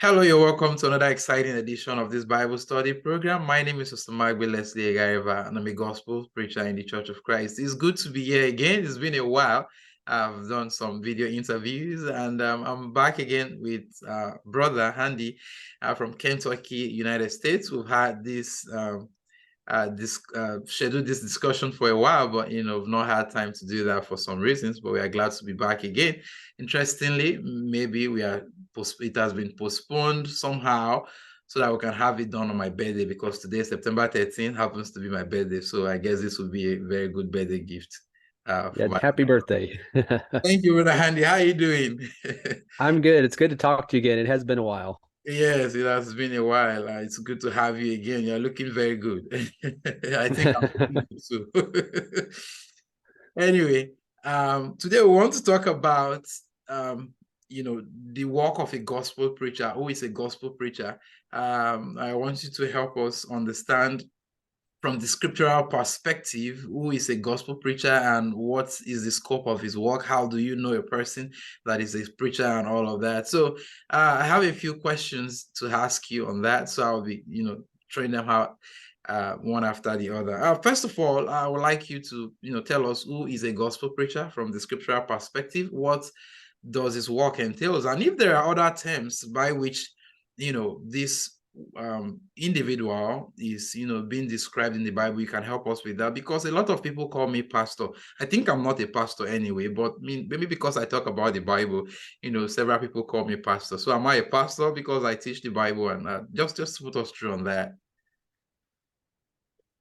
Hello, you're welcome to another exciting edition of this Bible study program. My name is Mr. Magbe Leslie Egariva, and I'm a gospel preacher in the Church of Christ. It's good to be here again. It's been a while. I've done some video interviews, and I'm back again with brother Handy from Kentucky, United States. We've had this scheduled this discussion for a while, but we've not had time to do that for some reasons. But we are glad to be back again. Interestingly, maybe it has been postponed somehow so that we can have it done on my birthday, because today, September 13th, happens to be my birthday. So I guess this would be a very good birthday gift for Yeah, my. happy birthday. Thank you, brother Handy. How are you doing? I'm good. It's good to talk to you again. It has been a while. Yes, it has been a while. It's good to have you again. You're looking very good. I think I'm looking good too. Anyway, today we want to talk about the work of a gospel preacher. Who is a gospel preacher? I want you to help us understand from the scriptural perspective, who is a gospel preacher and what is the scope of his work? How do you know a person that is a preacher and all of that? So I have a few questions to ask you on that. So I'll be, throwing them out one after the other. First of all, I would like you to, tell us who is a gospel preacher from the scriptural perspective. What does his work entails? And if there are other terms by which, this individual is being described in the Bible, you can help us with that, because a lot of people call me pastor. I think I'm not a pastor anyway, but maybe because I talk about the Bible, several people call me pastor. So am I a pastor because I teach the Bible? And just put us through on that.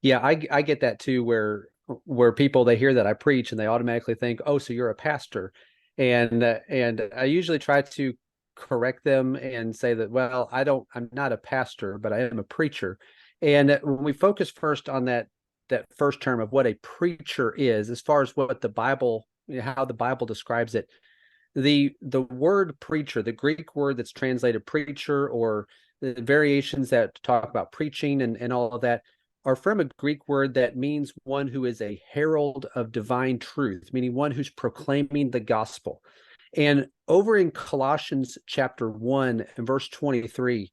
Yeah, I get that too, where people they hear that I preach and they automatically think, "Oh, so you're a pastor," and I usually try to correct them and say that, well, I'm not a pastor, but I am a preacher. And when we focus first on that first term of what a preacher is, as far as what the Bible, how the Bible describes it, the word preacher, the Greek word that's translated preacher, or the variations that talk about preaching and all of that, are from a Greek word that means one who is a herald of divine truth, meaning one who's proclaiming the gospel. And over in Colossians chapter 1 and verse 23,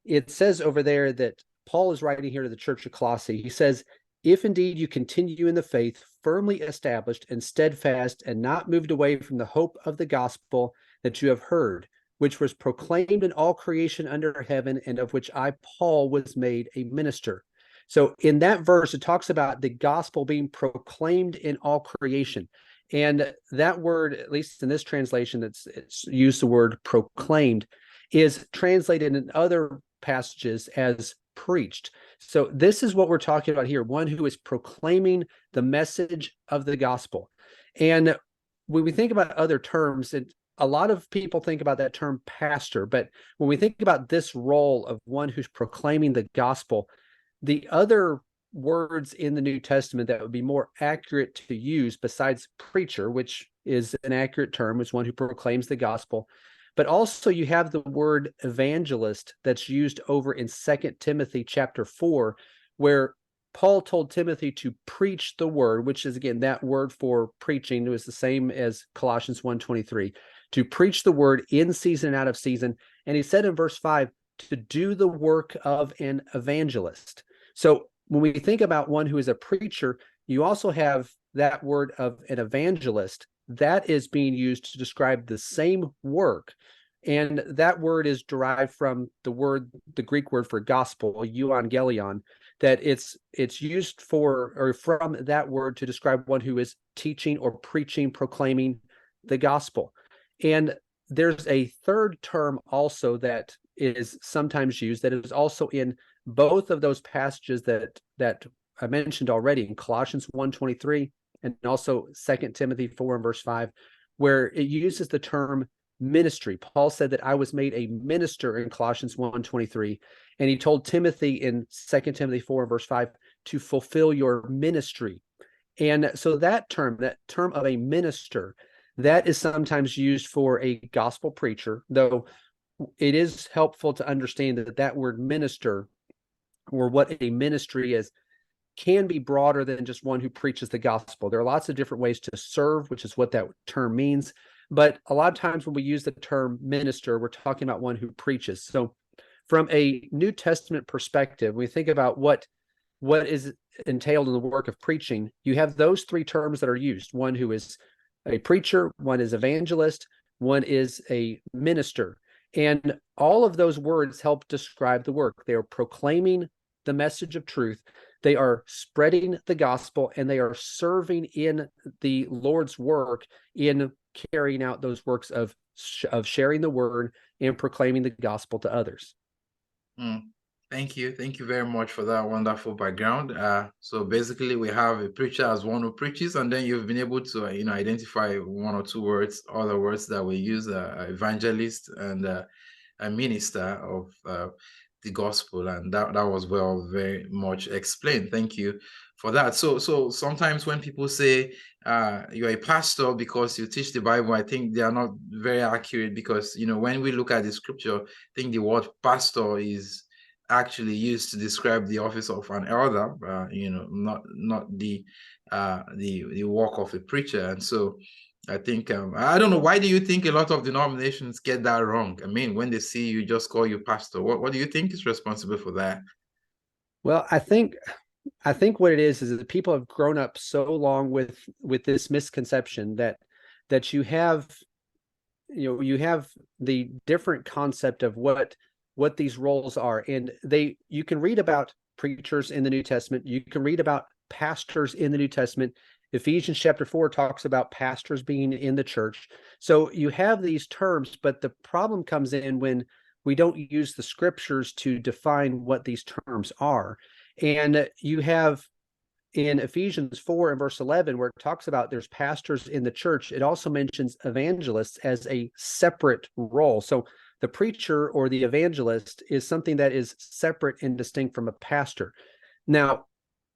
it says over there that Paul is writing here to the church of Colossae. He says, "If indeed you continue in the faith, firmly established and steadfast, and not moved away from the hope of the gospel that you have heard, which was proclaimed in all creation under heaven, and of which I, Paul, was made a minister." So in that verse, it talks about the gospel being proclaimed in all creation. And that word, at least in this translation, it's used the word proclaimed, is translated in other passages as preached. So this is what we're talking about here, one who is proclaiming the message of the gospel. And when we think about other terms, a lot of people think about that term pastor, but when we think about this role of one who's proclaiming the gospel, the other words in the New Testament that would be more accurate to use, besides preacher, which is an accurate term, is one who proclaims the gospel, but also you have the word evangelist that's used over in 2 Timothy chapter 4, where Paul told Timothy to preach the word, which is, again, that word for preaching. It was the same as Colossians 1:23, to preach the word in season and out of season. And he said in verse 5, to do the work of an evangelist. So when we think about one who is a preacher, you also have that word of an evangelist that is being used to describe the same work. And that word is derived from the Greek word for gospel, euangelion, that it's used for, or from that word, to describe one who is teaching or preaching, proclaiming the gospel. And there's a third term also that is sometimes used, that is also in both of those passages that I mentioned already, in Colossians 1:23 and also 2 Timothy 4 and verse 5, where it uses the term ministry. Paul said that I was made a minister in Colossians 1:23, and he told Timothy in 2 Timothy 4 and verse 5 to fulfill your ministry. And so that term of a minister, that is sometimes used for a gospel preacher, though it is helpful to understand that word minister, or what a ministry is, can be broader than just one who preaches the gospel. There are lots of different ways to serve, which is what that term means. But a lot of times when we use the term minister, we're talking about one who preaches. So from a New Testament perspective, we think about what is entailed in the work of preaching. You have those three terms that are used: one who is a preacher, one is evangelist, one is a minister. And all of those words help describe the work. They are proclaiming the message of truth, they are spreading the gospel, and they are serving in the Lord's work in carrying out those works of sharing the word and proclaiming the gospel to others. Thank you. Thank you very much for that wonderful background. So basically we have a preacher as one who preaches, and then you've been able to, identify one or two words, other words that we use, evangelist and a minister of the gospel. And that was very much explained. Thank you for that. So sometimes when people say you're a pastor because you teach the Bible, I think they are not very accurate, because, when we look at the scripture, I think the word pastor is actually used to describe the office of an elder, not the work of a preacher. And so I think I don't know, why do you think a lot of denominations get that wrong? I mean, when they see you, just call you pastor. What do you think is responsible for that? Well, I think what it is that people have grown up so long with this misconception that you have the different concept of what these roles are. And you can read about preachers in the New Testament, you can read about pastors in the New Testament. Ephesians chapter 4 talks about pastors being in the church. So you have these terms, but the problem comes in when we don't use the scriptures to define what these terms are. And you have in Ephesians 4 and verse 11, where it talks about there's pastors in the church, it also mentions evangelists as a separate role. So the preacher or the evangelist is something that is separate and distinct from a pastor. Now,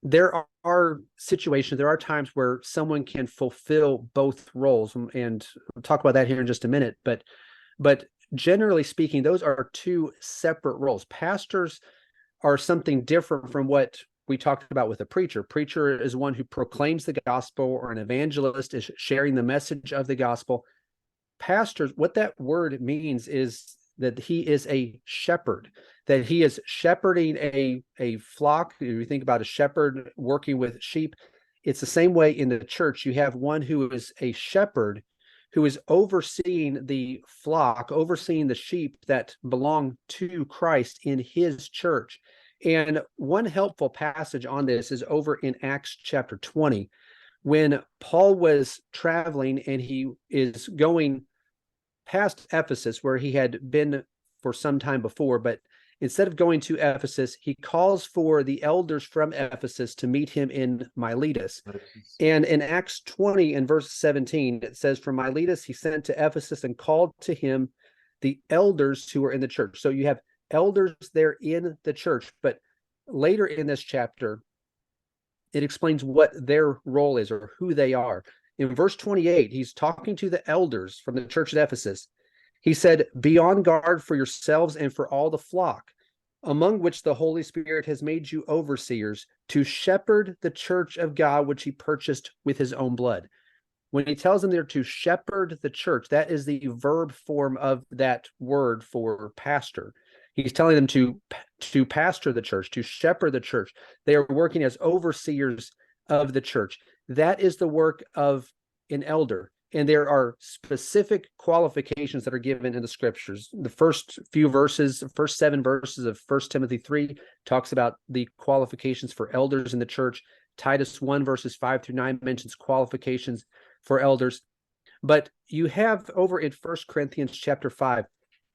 there are situations, there are times where someone can fulfill both roles, and we'll talk about that here in just a minute. But generally speaking, those are two separate roles. Pastors are something different from what we talked about with a preacher. Preacher is one who proclaims the gospel, or an evangelist is sharing the message of the gospel. Pastors, what that word means is that he is a shepherd, that he is shepherding a flock. You think about a shepherd working with sheep. It's the same way in the church. You have one who is a shepherd, who is overseeing the flock, overseeing the sheep that belong to Christ in his church. And one helpful passage on this is over in Acts chapter 20, when Paul was traveling and he is going past Ephesus, where he had been for some time before, but instead of going to Ephesus, he calls for the elders from Ephesus to meet him in Miletus. And in Acts 20 and verse 17, it says, from Miletus he sent to Ephesus and called to him the elders who were in the church. So you have elders there in the church, but later in this chapter, it explains what their role is or who they are. In verse 28, he's talking to the elders from the church at Ephesus. He said, be on guard for yourselves and for all the flock, among which the Holy Spirit has made you overseers, to shepherd the church of God, which he purchased with his own blood. When he tells them they're to shepherd the church, that is the verb form of that word for pastor. He's telling them to pastor the church, to shepherd the church. They are working as overseers of the church. That is the work of an elder. And there are specific qualifications that are given in the scriptures. The first few verses, the first 7 verses of 1 Timothy 3 talks about the qualifications for elders in the church. Titus 1 verses 5 through 9 mentions qualifications for elders. But you have over in 1 Corinthians chapter 5,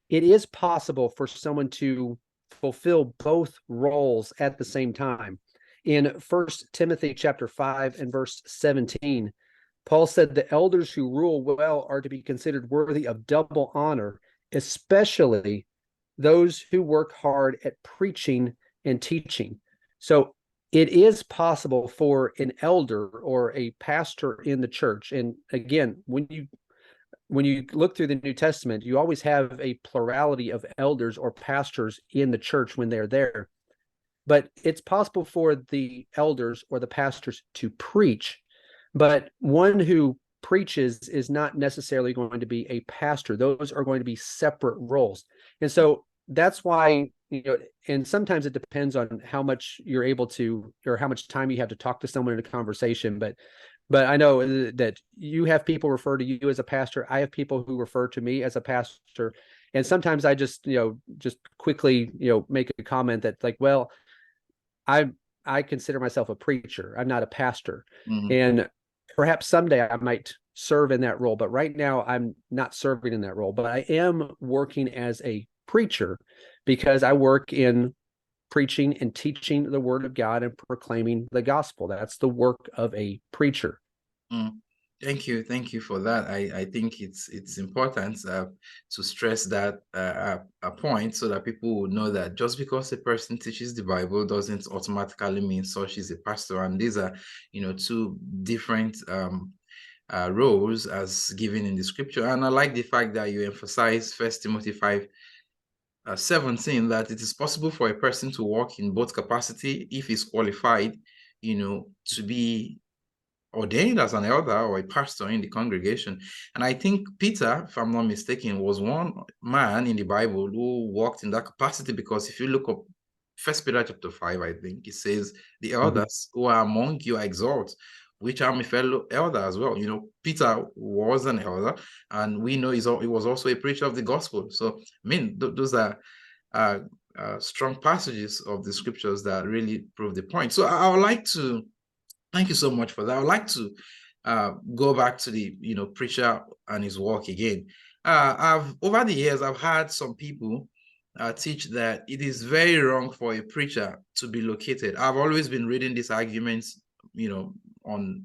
it is possible for someone to fulfill both roles at the same time. In 1 Timothy chapter 5 and verse 17, Paul said the elders who rule well are to be considered worthy of double honor, especially those who work hard at preaching and teaching. So it is possible for an elder or a pastor in the church. And again, when you look through the New Testament, you always have a plurality of elders or pastors in the church when they're there. But it's possible for the elders or the pastors to preach. But one who preaches is not necessarily going to be a pastor. Those are going to be separate roles. And so that's why, and sometimes it depends on how much you're able to, or how much time you have to talk to someone in a conversation. But I know that you have people refer to you as a pastor. I have people who refer to me as a pastor. And sometimes I just, just quickly, make a comment that like, well, I consider myself a preacher. I'm not a pastor. Mm-hmm. And perhaps someday I might serve in that role, but right now I'm not serving in that role. But I am working as a preacher because I work in preaching and teaching the word of God and proclaiming the gospel. That's the work of a preacher. Mm. Thank you for that. I think it's important to stress that a point so that people will know that just because a person teaches the Bible doesn't automatically mean such is a pastor. And these are, two different roles as given in the scripture. And I like the fact that you emphasize 1 Timothy 5:17, that it is possible for a person to work in both capacity if he's qualified, to be ordained as an elder or a pastor in the congregation. And I think Peter, if I'm not mistaken, was one man in the Bible who walked in that capacity, because if you look up 1 Peter chapter 5, I think it says, the elders who are among you I exhort, which I'm a fellow elder as well. Peter was an elder, and we know he was also a preacher of the gospel. So, I mean, those are strong passages of the scriptures that really prove the point. So I would like to thank you so much for that. I'd like to go back to the preacher and his work again. Over the years I've had some people teach that it is very wrong for a preacher to be located. I've always been reading these arguments, on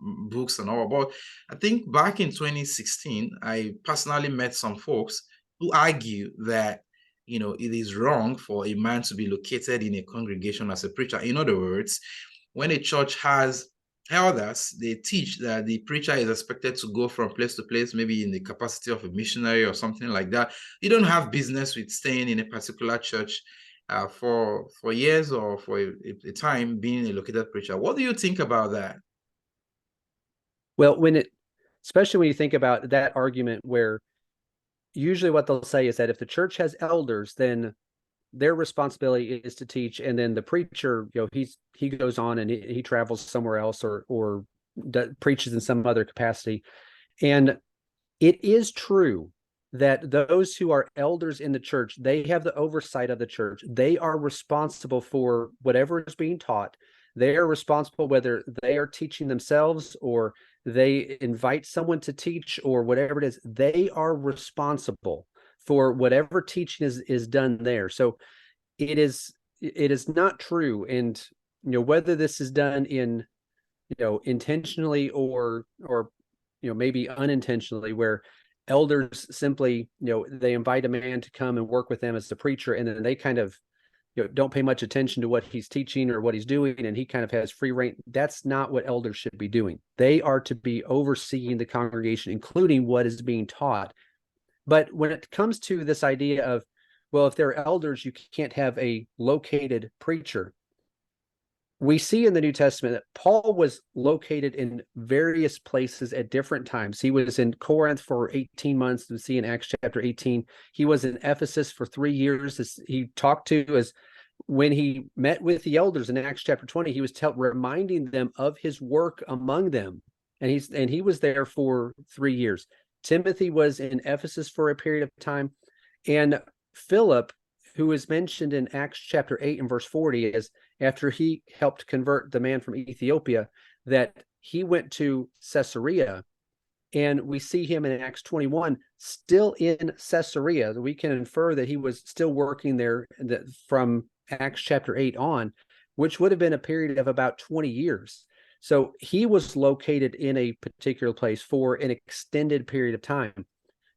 books and all. But I think back in 2016, I personally met some folks who argue that it is wrong for a man to be located in a congregation as a preacher. In other words, when a church has elders, they teach that the preacher is expected to go from place to place, maybe in the capacity of a missionary or something like that. You don't have business with staying in a particular church for years or for a time being a located preacher. What do you think about that? Well, especially when you think about that argument, where usually what they'll say is that if the church has elders, then their responsibility is to teach, and then the preacher, he goes on and he travels somewhere else or preaches in some other capacity. And it is true that those who are elders in the church, they have the oversight of the church. They are responsible for whatever is being taught. They are responsible whether they are teaching themselves or they invite someone to teach or whatever it is. They are responsible for whatever teaching is done there. So it is not true. And whether this is done in intentionally or maybe unintentionally, where elders simply they invite a man to come and work with them as the preacher, and then they kind of don't pay much attention to what he's teaching or what he's doing, and he kind of has free reign. That's not what elders should be doing. They are to be overseeing the congregation, including what is being taught. But when it comes to this idea of, well, if they're elders, you can't have a located preacher. We see in the New Testament that Paul was located in various places at different times. He was in Corinth for 18 months. We see in Acts chapter 18. He was in Ephesus for 3 years. As he talked to, as when he met with the elders in Acts chapter 20, he was reminding them of his work among them. And he was there for 3 years. Timothy was in Ephesus for a period of time. And Philip, who is mentioned in Acts chapter 8 and verse 40, is after he helped convert the man from Ethiopia, that he went to Caesarea. And we see him in Acts 21 still in Caesarea. We can infer that he was still working there from Acts chapter 8 on, which would have been a period of about 20 years. So he was located in a particular place for an extended period of time.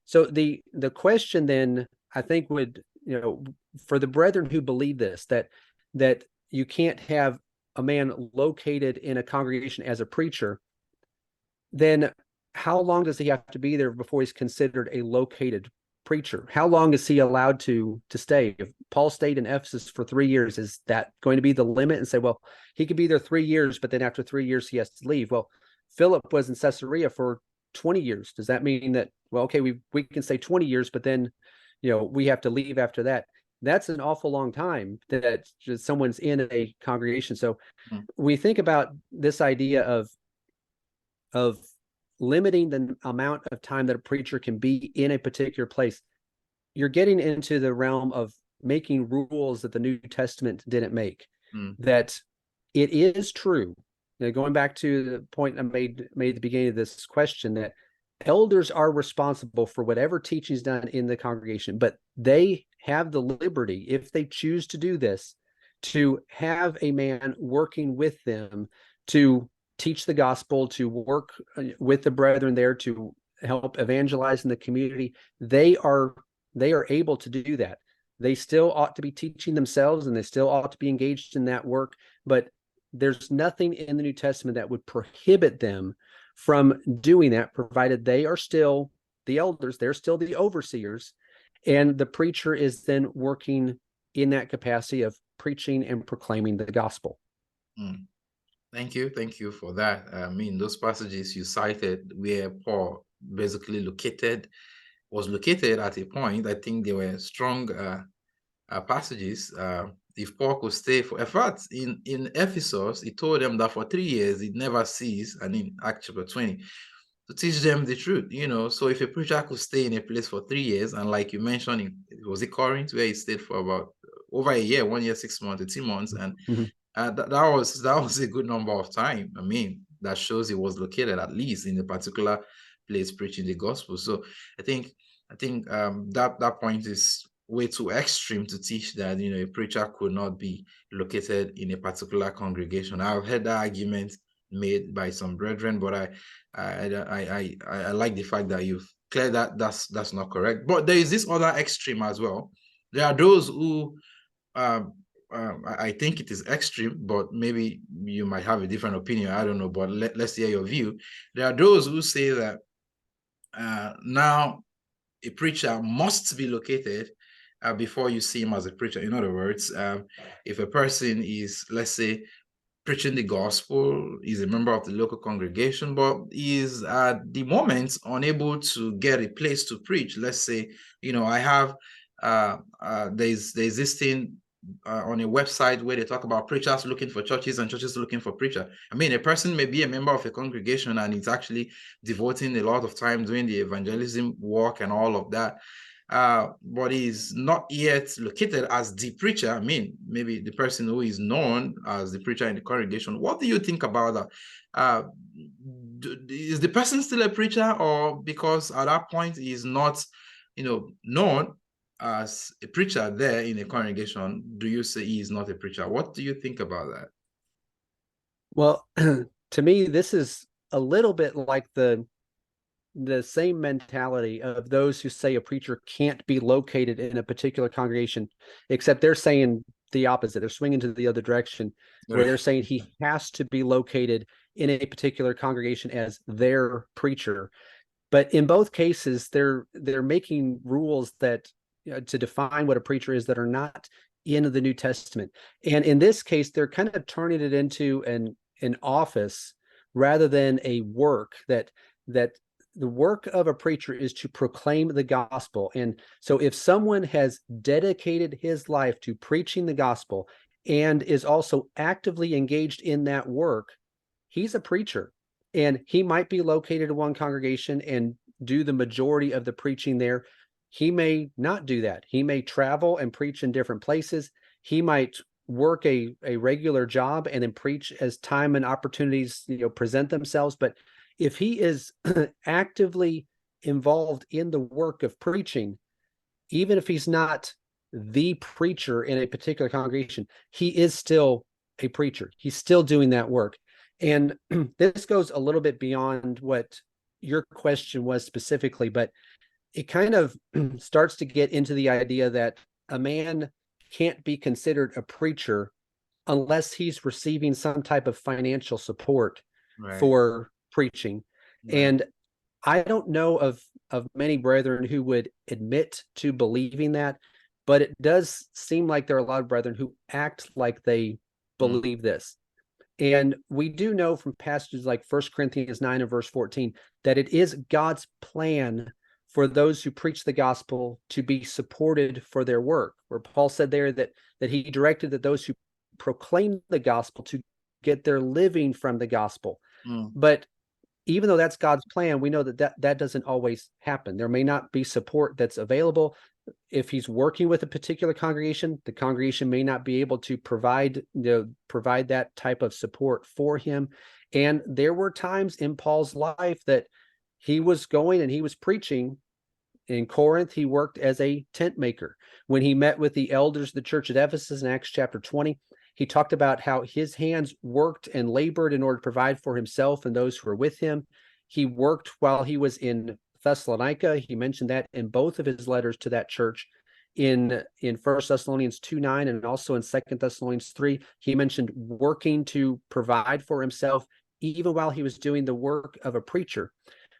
So the question then, I think, would, for the brethren who believe this, that you can't have a man located in a congregation as a preacher, then how long does he have to be there before he's considered a located preacher? How long is he allowed to stay? If Paul stayed in Ephesus for 3 years, is that going to be the limit? And say, well, he could be there 3 years, but then after 3 years, he has to leave. Well, Philip was in Caesarea for 20 years. Does that mean that, well, okay, we can say 20 years, but then, we have to leave after that? That's an awful long time that just someone's in a congregation. So Mm, we think about this idea of limiting the amount of time that a preacher can be in a particular place. You're getting into the realm of making rules that the New Testament didn't make. mm, That it is true. Now, going back to the point I made at the beginning of this question, that elders are responsible for whatever teaching is done in the congregation, but they have the liberty, if they choose to do this, to have a man working with them to teach the gospel, to work with the brethren there, to help evangelize in the community. They are able to do that. They still ought to be teaching themselves, and they still ought to be engaged in that work, but there's nothing in the New Testament that would prohibit them from doing that, provided they are still the elders, they're still the overseers, and the preacher is then working in that capacity of preaching and proclaiming the gospel. mm. Thank you for that. I mean, those passages you cited where Paul basically was located at a point, I think they were strong passages. If Paul could stay for, in fact, in Ephesus, he told them that for 3 years he never ceased, and in Acts chapter 20, to teach them the truth. So if a preacher could stay in a place for 3 years, and like you mentioned, was it Corinth where he stayed for about over a year, 1 year, 6 months, 18 months, and that was a good number of time. I mean, that shows he was located at least in a particular place preaching the gospel. So I think that point is way too extreme to teach that a preacher could not be located in a particular congregation. I've heard that argument made by some brethren, but I like the fact that you've cleared that's not correct. But there is this other extreme as well. There are those who I think it is extreme, but maybe you might have a different opinion. I don't know, but let's hear your view. There are those who say that now a preacher must be located before you see him as a preacher. In other words, if a person is, let's say, preaching the gospel, is a member of the local congregation, but is at the moment unable to get a place to preach. Let's say, I have there's this thing on a website where they talk about preachers looking for churches and churches looking for preacher. I mean, a person may be a member of a congregation and it's actually devoting a lot of time doing the evangelism work and all of that, but is not yet located as the preacher. I mean, maybe the person who is known as the preacher in the congregation. What do you think about that? Is the person still a preacher, or because at that point he is not, known as a preacher there in a congregation, do you say he is not a preacher? What do you think about that? Well, to me, this is a little bit like the same mentality of those who say a preacher can't be located in a particular congregation, except they're saying the opposite. They're swinging to the other direction, where they're saying he has to be located in a particular congregation as their preacher. But in both cases, they're making rules that to define what a preacher is that are not in the New Testament. And in this case, they're kind of turning it into an office rather than a work. That the work of a preacher is to proclaim the gospel. And so if someone has dedicated his life to preaching the gospel and is also actively engaged in that work, he's a preacher. And he might be located in one congregation and do the majority of the preaching there. He may not do that. He may travel and preach in different places. He might work a regular job and then preach as time and opportunities present themselves. But if he is actively involved in the work of preaching, even if he's not the preacher in a particular congregation, he is still a preacher. He's still doing that work. And this goes a little bit beyond what your question was specifically, but it kind of starts to get into the idea that a man can't be considered a preacher unless he's receiving some type of financial support for preaching. Right. And I don't know of many brethren who would admit to believing that, but it does seem like there are a lot of brethren who act like they believe this. And we do know from passages like 1 Corinthians 9 and verse 14 that it is God's plan for those who preach the gospel to be supported for their work, where Paul said there that he directed that those who proclaim the gospel to get their living from the gospel. But even though that's God's plan, we know that doesn't always happen. There may not be support that's available. If he's working with a particular congregation, the congregation may not be able to provide that type of support for him. And there were times in Paul's life that he was going and he was preaching. In Corinth, he worked as a tent maker. When he met with the elders of the church at Ephesus in Acts chapter 20, he talked about how his hands worked and labored in order to provide for himself and those who were with him. He worked while he was in Thessalonica. He mentioned that in both of his letters to that church. In 1 Thessalonians 2:9 and also in 2 Thessalonians 3, he mentioned working to provide for himself even while he was doing the work of a preacher.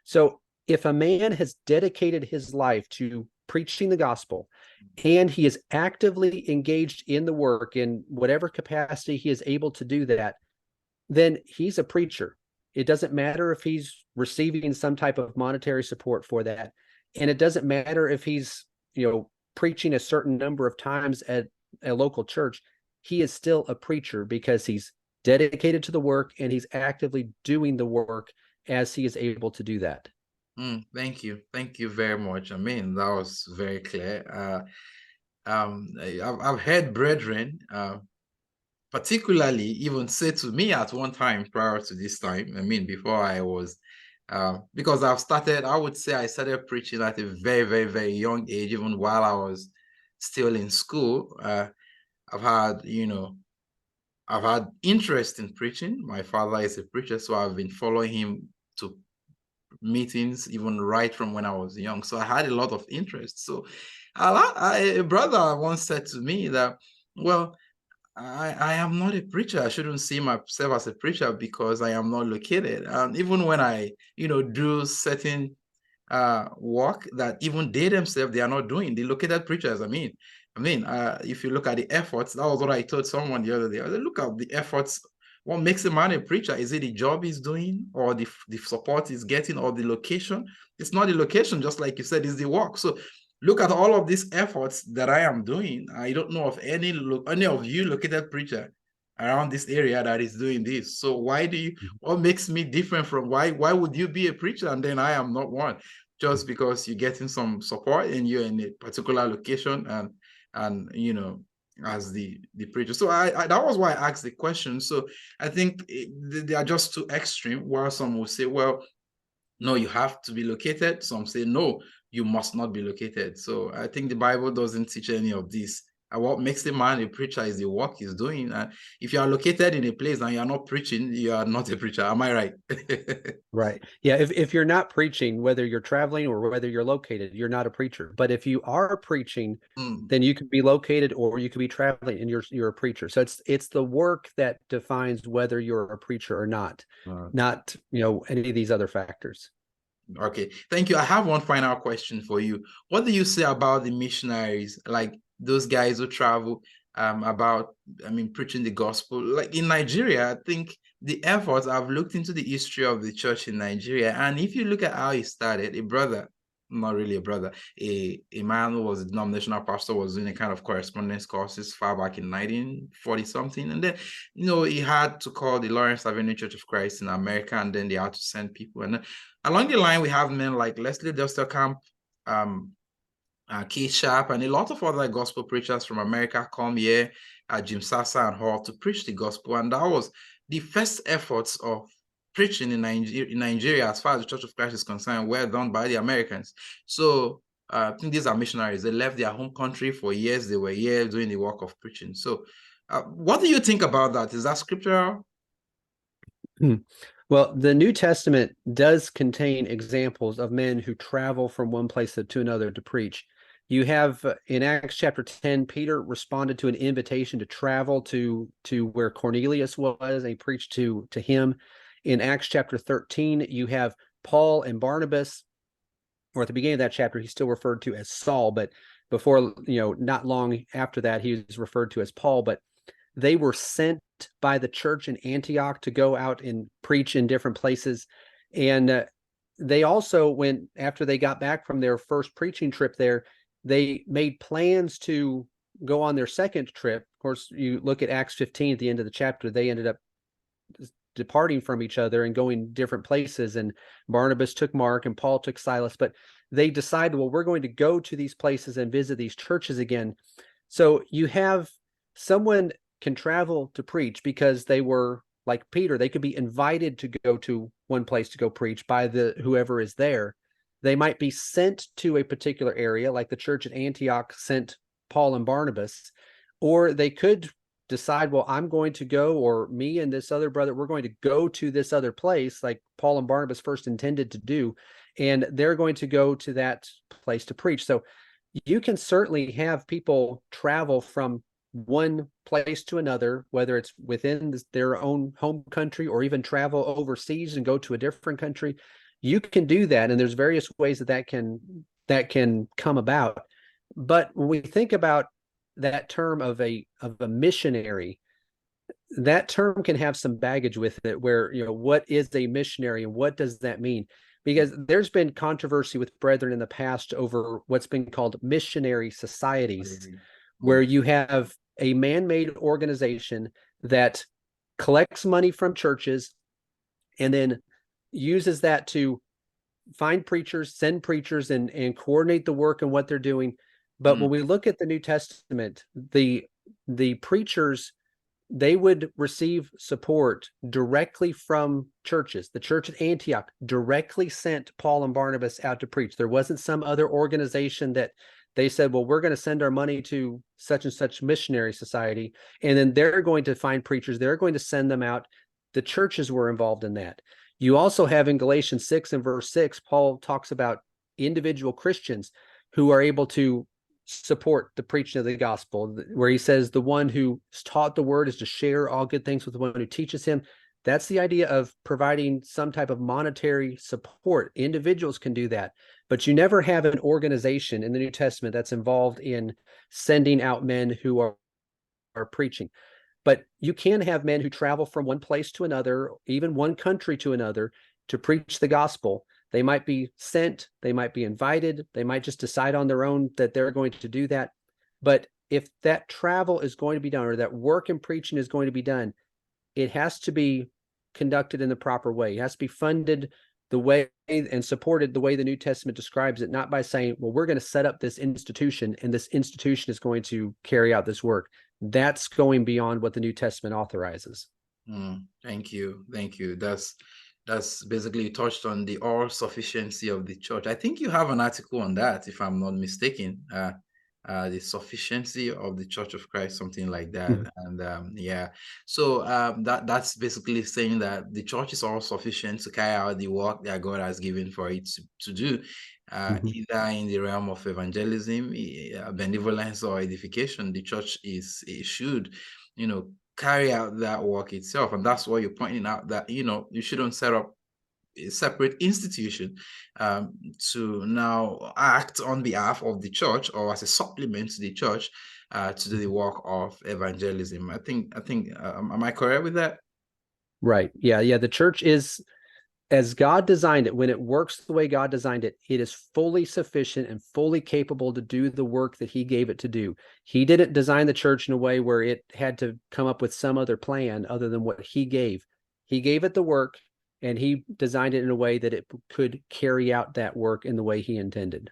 So if a man has dedicated his life to preaching the gospel and he is actively engaged in the work in whatever capacity he is able to do that, then he's a preacher. It doesn't matter if he's receiving some type of monetary support for that. And it doesn't matter if he's, preaching a certain number of times at a local church. He is still a preacher because he's dedicated to the work and he's actively doing the work as he is able to do that. Thank you. Thank you very much. I mean, that was very clear. I've heard brethren, particularly even say to me at one time prior to this time, I mean, before I was, because I would say I started preaching at a very, very, very young age, even while I was still in school. I've had interest in preaching. My father is a preacher, so I've been following him to meetings even right from when I was young. So I had a lot of interest. So a brother once said to me that, well, I am not a preacher. I shouldn't see myself as a preacher because I am not located. And even when I, do certain work that even they themselves, they are not doing, the located preachers, if you look at the efforts, that was what I told someone the other day. I said, look at the efforts. What makes a man a preacher? Is it the job he's doing or the support he's getting or the location? It's not the location, just like you said, it's the work. So look at all of these efforts that I am doing. I don't know of any of you located preacher around this area that is doing this. So what makes me different from why would you be a preacher and then I am not one? Just because you're getting some support and you're in a particular location and as the preacher. So I that was why I asked the question. So I think they are just too extreme. While some will say, well, no, you have to be located. Some say, no, you must not be located. So I think the Bible doesn't teach any of this. And what makes a man a preacher is the work he's doing. And if you are located in a place and you are not preaching, you are not a preacher. Am I right? Right. Yeah. If you're not preaching, whether you're traveling or whether you're located, you're not a preacher. But if you are preaching, then you could be located or you could be traveling and you're a preacher. So it's the work that defines whether you're a preacher or not, not any of these other factors. Okay. Thank you. I have one final question for you. What do you say about the missionaries, like those guys who travel preaching the gospel? Like in Nigeria, I think the efforts, I've looked into the history of the church in Nigeria, and if you look at how it started, a brother, not really a brother, a man who was a denominational pastor was doing a kind of correspondence courses far back in 1940 something, and then he had to call the Lawrence Avenue Church of Christ in America, and then they had to send people, and then along the line we have men like Leslie Camp, Keith Sharp, and a lot of other gospel preachers from America come here, Jim Sassa and Hall, to preach the gospel. And that was the first efforts of preaching in Nigeria, as far as the Church of Christ is concerned, were done by the Americans. So I think these are missionaries. They left their home country for years. They were here doing the work of preaching. So what do you think about that? Is that scriptural? Well, the New Testament does contain examples of men who travel from one place to another to preach. You have in Acts chapter 10, Peter responded to an invitation to travel to where Cornelius was, and he preached to him. In Acts chapter 13, you have Paul and Barnabas, or at the beginning of that chapter, he's still referred to as Saul, but before, not long after that, he was referred to as Paul. But They were sent by the church in Antioch to go out and preach in different places. And they also, when after they got back from their first preaching trip there, they made plans to go on their second trip. Of course, you look at Acts 15 at the end of the chapter, they ended up departing from each other and going different places. And Barnabas took Mark and Paul took Silas, but they decided, well, we're going to go to these places and visit these churches again. So you have someone can travel to preach because they were like Peter, they could be invited to go to one place to go preach by the whoever is there. They might be sent to a particular area, like the church at Antioch sent Paul and Barnabas, or they could decide, well, I'm going to go, or me and this other brother, we're going to go to this other place, like Paul and Barnabas first intended to do, and they're going to go to that place to preach. So you can certainly have people travel from one place to another, whether it's within their own home country or even travel overseas and go to a different country. You can do that, and there's various ways that can come about. But when we think about that term of a missionary, that term can have some baggage with it, where, what is a missionary and what does that mean? Because there's been controversy with brethren in the past over what's been called missionary societies, where you have a man-made organization that collects money from churches and then uses that to find preachers, send preachers, and coordinate the work and what they're doing. But when we look at the New Testament, the preachers, they would receive support directly from churches. The church at Antioch directly sent Paul and Barnabas out to preach. There wasn't some other organization that they said, well, we're going to send our money to such and such missionary society, and then they're going to find preachers. They're going to send them out. The churches were involved in that. You also have in Galatians 6 and verse 6, Paul talks about individual Christians who are able to support the preaching of the gospel, where he says the one who is taught the word is to share all good things with the one who teaches him. That's the idea of providing some type of monetary support. Individuals can do that, but you never have an organization in the New Testament that's involved in sending out men who are preaching. But you can have men who travel from one place to another, even one country to another, to preach the gospel. They might be sent, they might be invited, they might just decide on their own that they're going to do that. But if that travel is going to be done, or that work in preaching is going to be done, it has to be conducted in the proper way. It has to be funded the way and supported the way the New Testament describes it, not by saying, well, we're going to set up this institution and this institution is going to carry out this work. That's going beyond what the New Testament authorizes. Thank you. That's basically touched on the all sufficiency of the church. I think you have an article on that, if I'm not mistaken. The sufficiency of the Church of Christ, something like that. And so that's basically saying that the church is all sufficient to carry out the work that God has given for it to do, either in the realm of evangelism, benevolence, or edification. The church should, carry out that work itself. And that's why you're pointing out that, you shouldn't set up a separate institution to now act on behalf of the church or as a supplement to the church to do the work of evangelism. I think am I correct with that? Right. Yeah. The church is, as God designed it, when it works the way God designed it, it is fully sufficient and fully capable to do the work that he gave it to do. He didn't design the church in a way where it had to come up with some other plan other than what he gave. He gave it the work, and he designed it in a way that it could carry out that work in the way he intended.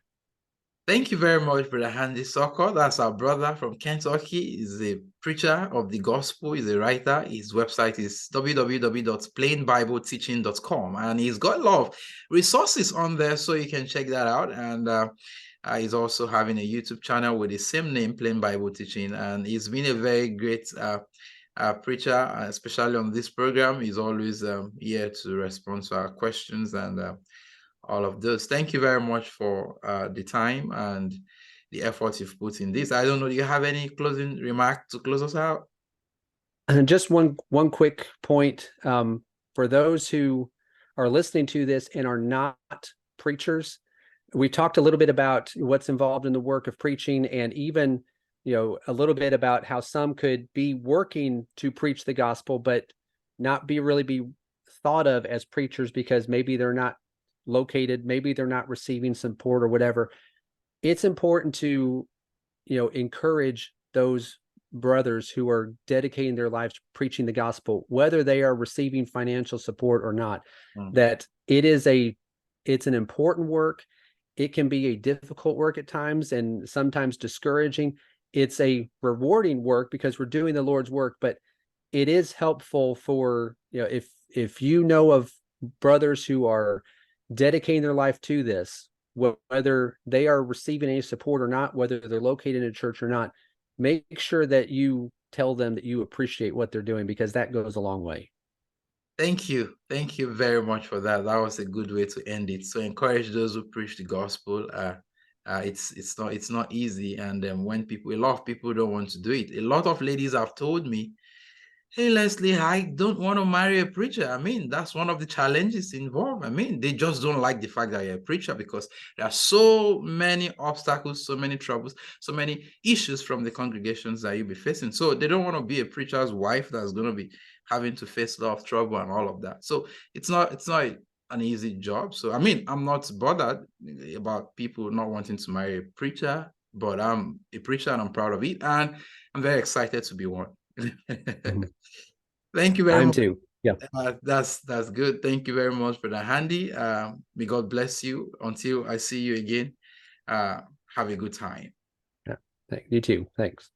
Thank you very much, Brother Handy Soko. That's our brother from Kentucky. He's a preacher of the gospel. He's a writer. His website is www.plainbibleteaching.com. And he's got a lot of resources on there, so you can check that out. And he's also having a YouTube channel with the same name, Plain Bible Teaching. And he's been a very great preacher, especially on this program. He's always here to respond to our questions and all of those. Thank you very much for the time and the effort you've put in this. I don't know, do you have any closing remark to close us out? And just one quick point, for those who are listening to this and are not preachers, we talked a little bit about what's involved in the work of preaching, and even a little bit about how some could be working to preach the gospel, but not really be thought of as preachers because maybe they're not located, maybe they're not receiving support or whatever. It's important to, encourage those brothers who are dedicating their lives to preaching the gospel, whether they are receiving financial support or not, that it's an important work. It can be a difficult work at times and sometimes discouraging. It's a rewarding work because we're doing the Lord's work, but it is helpful for, if you know of brothers who are dedicating their life to this, whether they are receiving any support or not, whether they're located in a church or not, make sure that you tell them that you appreciate what they're doing, because that goes a long way. Thank you. Thank you very much for that. That was a good way to end it. So encourage those who preach the gospel. It's not easy. And when a lot of people don't want to do it. A lot of ladies have told me, hey, Leslie, I don't want to marry a preacher. I mean, that's one of the challenges involved. I mean, they just don't like the fact that you're a preacher because there are so many obstacles, so many troubles, so many issues from the congregations that you'll be facing. So they don't want to be a preacher's wife that's going to be having to face a lot of trouble and all of that. So it's not an easy job. So, I mean, I'm not bothered about people not wanting to marry a preacher, but I'm a preacher and I'm proud of it. And I'm very excited to be one. Thank you very much. Too. Yeah. That's good. Thank you very much, Brother Handy. May God bless you until I see you again. Have a good time. Yeah. You too. Thanks.